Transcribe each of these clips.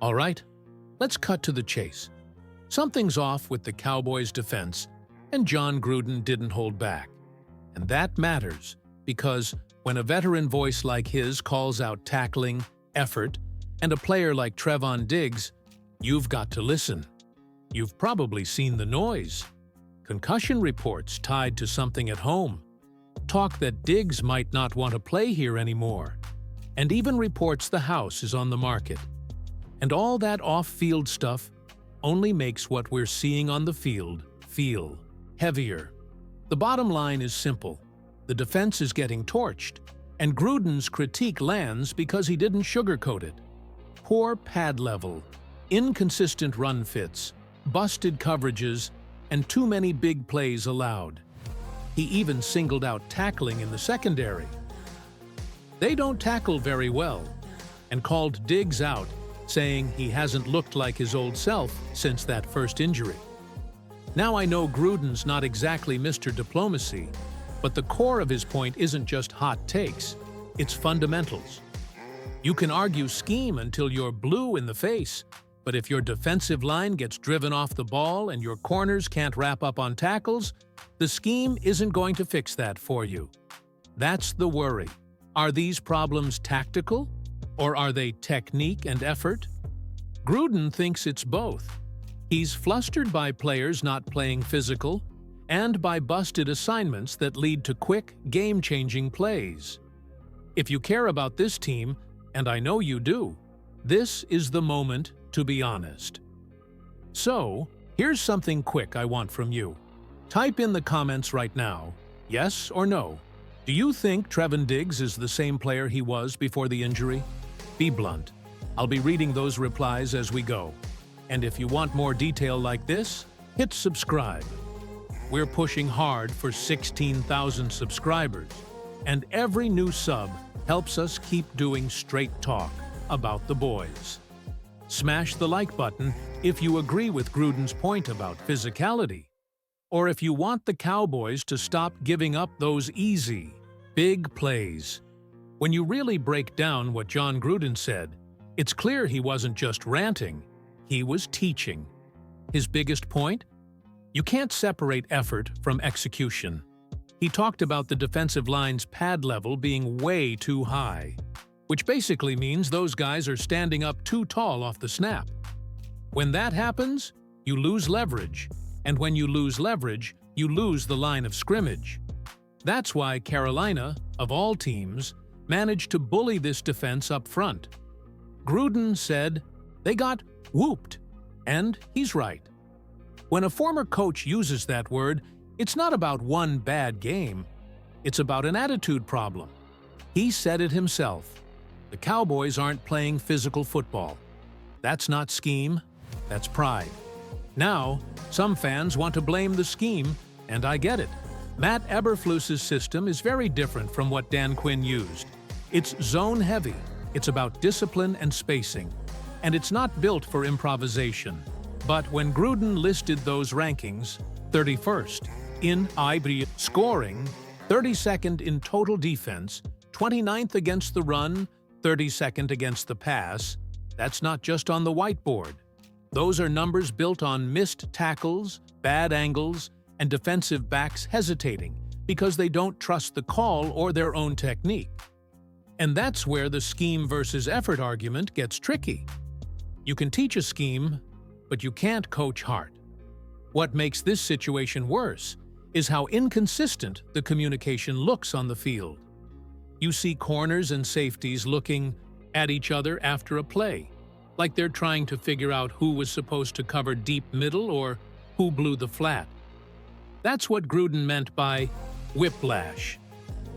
All right, let's cut to the chase. Something's off with the Cowboys' defense, and John Gruden didn't hold back. And that matters, because when a veteran voice like his calls out tackling, effort, and a player like Trevon Diggs, you've got to listen. You've probably seen the noise. Concussion reports tied to something at home. Talk that Diggs might not want to play here anymore. And even reports the house is on the market. And all that off-field stuff only makes what we're seeing on the field feel heavier. The bottom line is simple. The defense is getting torched, and Gruden's critique lands because he didn't sugarcoat it. Poor pad level, inconsistent run fits, busted coverages, and too many big plays allowed. He even singled out tackling in the secondary. They don't tackle very well, and called Diggs out, saying he hasn't looked like his old self since that first injury. Now I know Gruden's not exactly Mr. Diplomacy, but the core of his point isn't just hot takes, it's fundamentals. You can argue scheme until you're blue in the face, but if your defensive line gets driven off the ball and your corners can't wrap up on tackles, the scheme isn't going to fix that for you. That's the worry. Are these problems tactical, or are they technique and effort? Gruden thinks it's both. He's flustered by players not playing physical and by busted assignments that lead to quick, game-changing plays. If you care about this team, and I know you do, this is the moment to be honest. So, here's something quick I want from you. Type in the comments right now, yes or no. Do you think Trevon Diggs is the same player he was before the injury? Be blunt. I'll be reading those replies as we go. And if you want more detail like this, hit subscribe. We're pushing hard for 16,000 subscribers, and every new sub helps us keep doing straight talk about the boys. Smash the like button if you agree with Gruden's point about physicality, or if you want the Cowboys to stop giving up those easy, big plays. When you really break down what John Gruden said, it's clear he wasn't just ranting, he was teaching. His biggest point? You can't separate effort from execution. He talked about the defensive line's pad level being way too high, which basically means those guys are standing up too tall off the snap. When that happens, you lose leverage, and when you lose leverage, you lose the line of scrimmage. That's why Carolina, of all teams, managed to bully this defense up front. Gruden said, "They got whooped," and he's right. When a former coach uses that word, it's not about one bad game. It's about an attitude problem. He said it himself. The Cowboys aren't playing physical football. That's not scheme, that's pride. Now, some fans want to blame the scheme, and I get it. Matt Eberflus's system is very different from what Dan Quinn used. It's zone-heavy, it's about discipline and spacing, and it's not built for improvisation. But when Gruden listed those rankings, 31st in IBRI scoring, 32nd in total defense, 29th against the run, 32nd against the pass, that's not just on the whiteboard. Those are numbers built on missed tackles, bad angles, and defensive backs hesitating because they don't trust the call or their own technique. And that's where the scheme versus effort argument gets tricky. You can teach a scheme, but you can't coach heart. What makes this situation worse is how inconsistent the communication looks on the field. You see corners and safeties looking at each other after a play, like they're trying to figure out who was supposed to cover deep middle or who blew the flat. That's what Gruden meant by whiplash.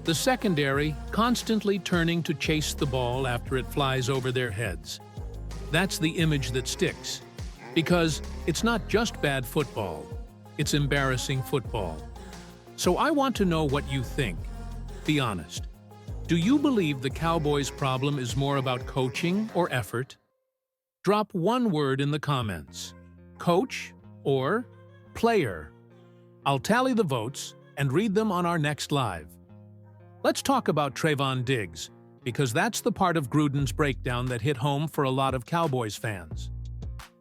The secondary constantly turning to chase the ball after it flies over their heads. That's the image that sticks. Because it's not just bad football, it's embarrassing football. So I want to know what you think. Be honest. Do you believe the Cowboys' problem is more about coaching or effort? Drop one word in the comments. Coach or player. I'll tally the votes and read them on our next live. Let's talk about Trevon Diggs, because that's the part of Gruden's breakdown that hit home for a lot of Cowboys fans.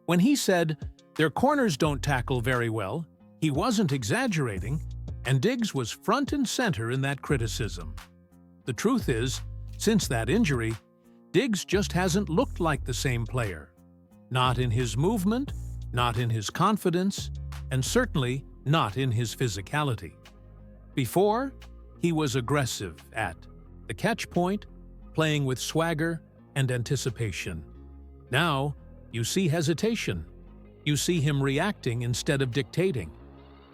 When he said, "Their corners don't tackle very well," he wasn't exaggerating, and Diggs was front and center in that criticism. The truth is, since that injury, Diggs just hasn't looked like the same player. Not in his movement, not in his confidence, and certainly not in his physicality. Before, he was aggressive at the catch point, playing with swagger and anticipation. Now, you see hesitation. You see him reacting instead of dictating.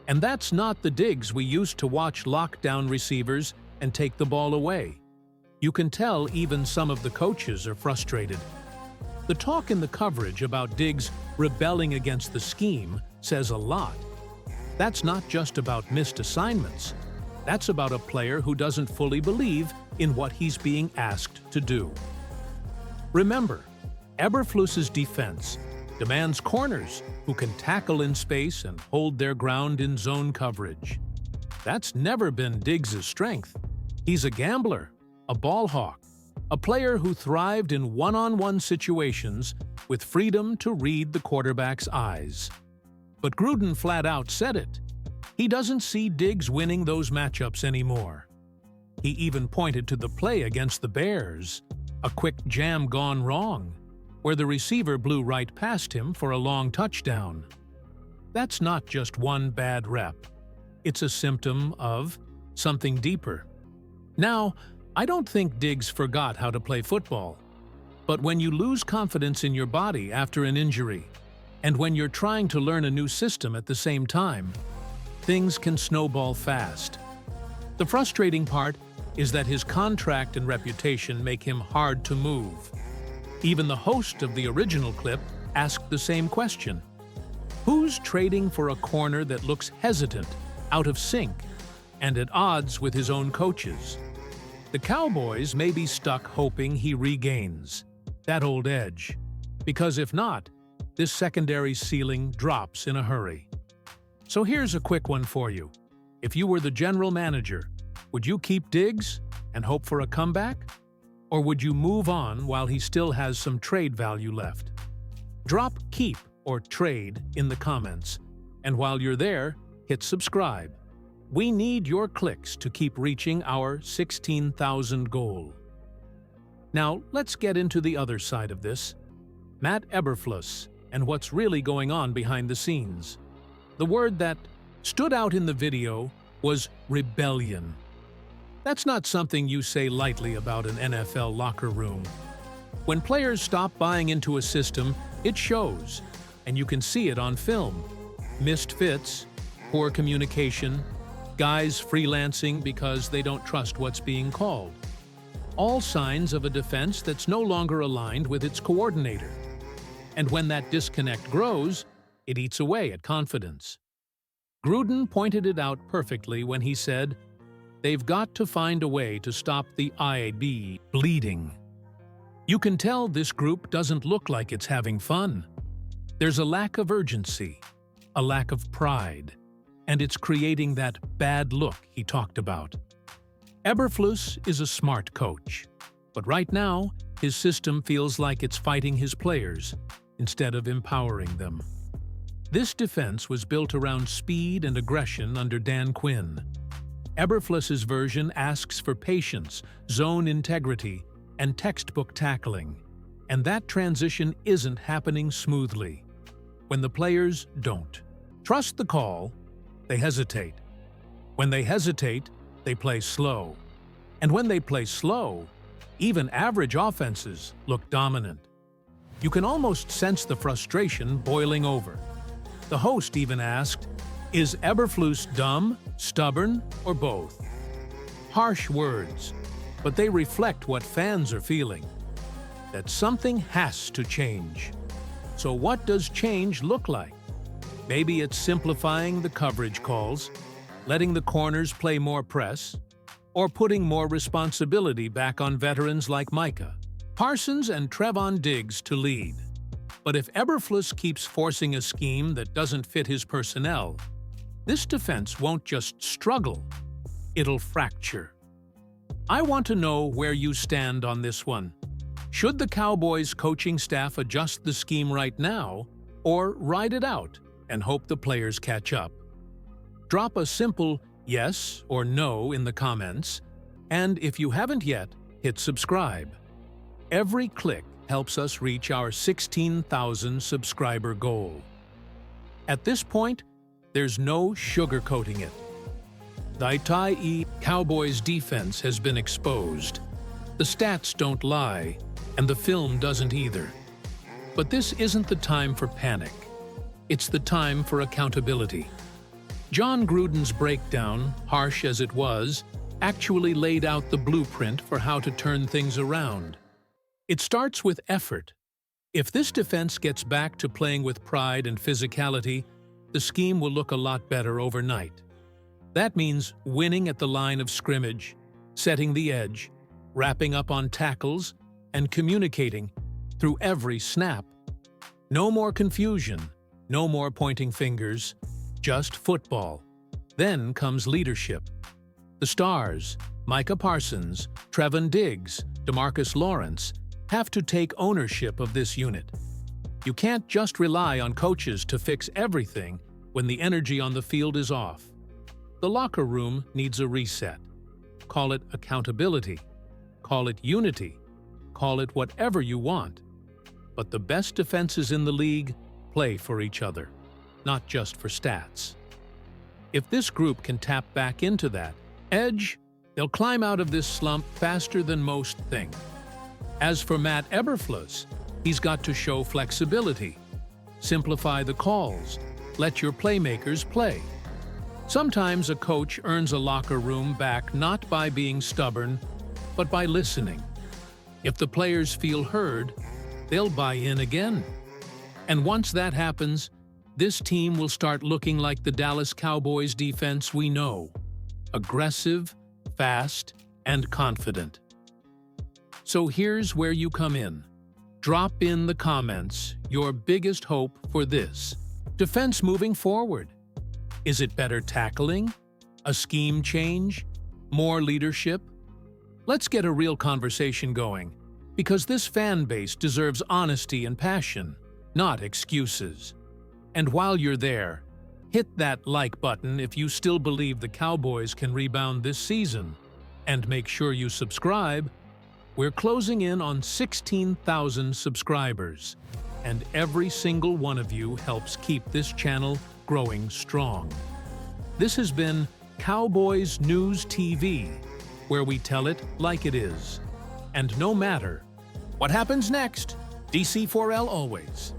And that's not the Diggs we used to watch lock down receivers and take the ball away. You can tell even some of the coaches are frustrated. The talk in the coverage about Diggs rebelling against the scheme says a lot. That's not just about missed assignments. That's about a player who doesn't fully believe in what he's being asked to do. Remember, Eberflus's defense demands corners who can tackle in space and hold their ground in zone coverage. That's never been Diggs' strength. He's a gambler, a ball hawk, a player who thrived in one-on-one situations with freedom to read the quarterback's eyes. But Gruden flat out said it. He doesn't see Diggs winning those matchups anymore. He even pointed to the play against the Bears, a quick jam gone wrong, where the receiver blew right past him for a long touchdown. That's not just one bad rep. It's a symptom of something deeper. Now, I don't think Diggs forgot how to play football. But when you lose confidence in your body after an injury, and when you're trying to learn a new system at the same time, things can snowball fast. The frustrating part is that his contract and reputation make him hard to move. Even the host of the original clip asked the same question. Who's trading for a corner that looks hesitant, out of sync, and at odds with his own coaches? The Cowboys may be stuck hoping he regains that old edge, because if not, this secondary ceiling drops in a hurry. So here's a quick one for you. If you were the general manager, would you keep Diggs and hope for a comeback? Or would you move on while he still has some trade value left? Drop keep or trade in the comments. And while you're there, hit subscribe. We need your clicks to keep reaching our 16,000 goal. Now, let's get into the other side of this. Matt Eberflus and what's really going on behind the scenes. The word that stood out in the video was rebellion. That's not something you say lightly about an NFL locker room. When players stop buying into a system, it shows, and you can see it on film. Missed fits, poor communication, guys freelancing because they don't trust what's being called. All signs of a defense that's no longer aligned with its coordinator. And when that disconnect grows, it eats away at confidence. Gruden pointed it out perfectly when he said, "They've got to find a way to stop the IB bleeding." You can tell this group doesn't look like it's having fun. There's a lack of urgency, a lack of pride, and it's creating that bad look he talked about. Eberflus is a smart coach, but right now, his system feels like it's fighting his players instead of empowering them. This defense was built around speed and aggression under Dan Quinn. Eberflus's version asks for patience, zone integrity, and textbook tackling, and that transition isn't happening smoothly. When the players don't trust the call, they hesitate. When they hesitate, they play slow. And when they play slow, even average offenses look dominant. You can almost sense the frustration boiling over. The host even asked, "Is Eberflus dumb, stubborn, or both?" Harsh words, but they reflect what fans are feeling. That something has to change. So what does change look like? Maybe it's simplifying the coverage calls, letting the corners play more press, or putting more responsibility back on veterans like Micah, Parsons, and Trevon Diggs to lead. But if Eberflus keeps forcing a scheme that doesn't fit his personnel, this defense won't just struggle, it'll fracture. I want to know where you stand on this one. Should the Cowboys coaching staff adjust the scheme right now, or ride it out and hope the players catch up? Drop a simple yes or no in the comments, and if you haven't yet, hit subscribe. Every click helps us reach our 16,000 subscriber goal. At this point, there's no sugarcoating it. The Cowboys defense has been exposed. The stats don't lie, and the film doesn't either. But this isn't the time for panic. It's the time for accountability. John Gruden's breakdown, harsh as it was, actually laid out the blueprint for how to turn things around. It starts with effort. If this defense gets back to playing with pride and physicality, the scheme will look a lot better overnight. That means winning at the line of scrimmage, setting the edge, wrapping up on tackles, and communicating through every snap. No more confusion, no more pointing fingers, just football. Then comes leadership. The stars, Micah Parsons, Trevon Diggs, DeMarcus Lawrence, have to take ownership of this unit. You can't just rely on coaches to fix everything when the energy on the field is off. The locker room needs a reset. Call it accountability. Call it unity. Call it whatever you want. But the best defenses in the league play for each other, not just for stats. If this group can tap back into that edge, they'll climb out of this slump faster than most think. As for Matt Eberflus, he's got to show flexibility. Simplify the calls. Let your playmakers play. Sometimes a coach earns a locker room back not by being stubborn, but by listening. If the players feel heard, they'll buy in again. And once that happens, this team will start looking like the Dallas Cowboys defense we know. Aggressive, fast, and confident. So here's where you come in. Drop in the comments your biggest hope for this defense moving forward. Is it better tackling? A scheme change? More leadership? Let's get a real conversation going, because this fan base deserves honesty and passion, not excuses. And while you're there, hit that like button if you still believe the Cowboys can rebound this season. And make sure you subscribe. We're closing in on 16,000 subscribers, and every single one of you helps keep this channel growing strong. This has been Cowboys News TV, where we tell it like it is. And no matter what happens next, DC4L always.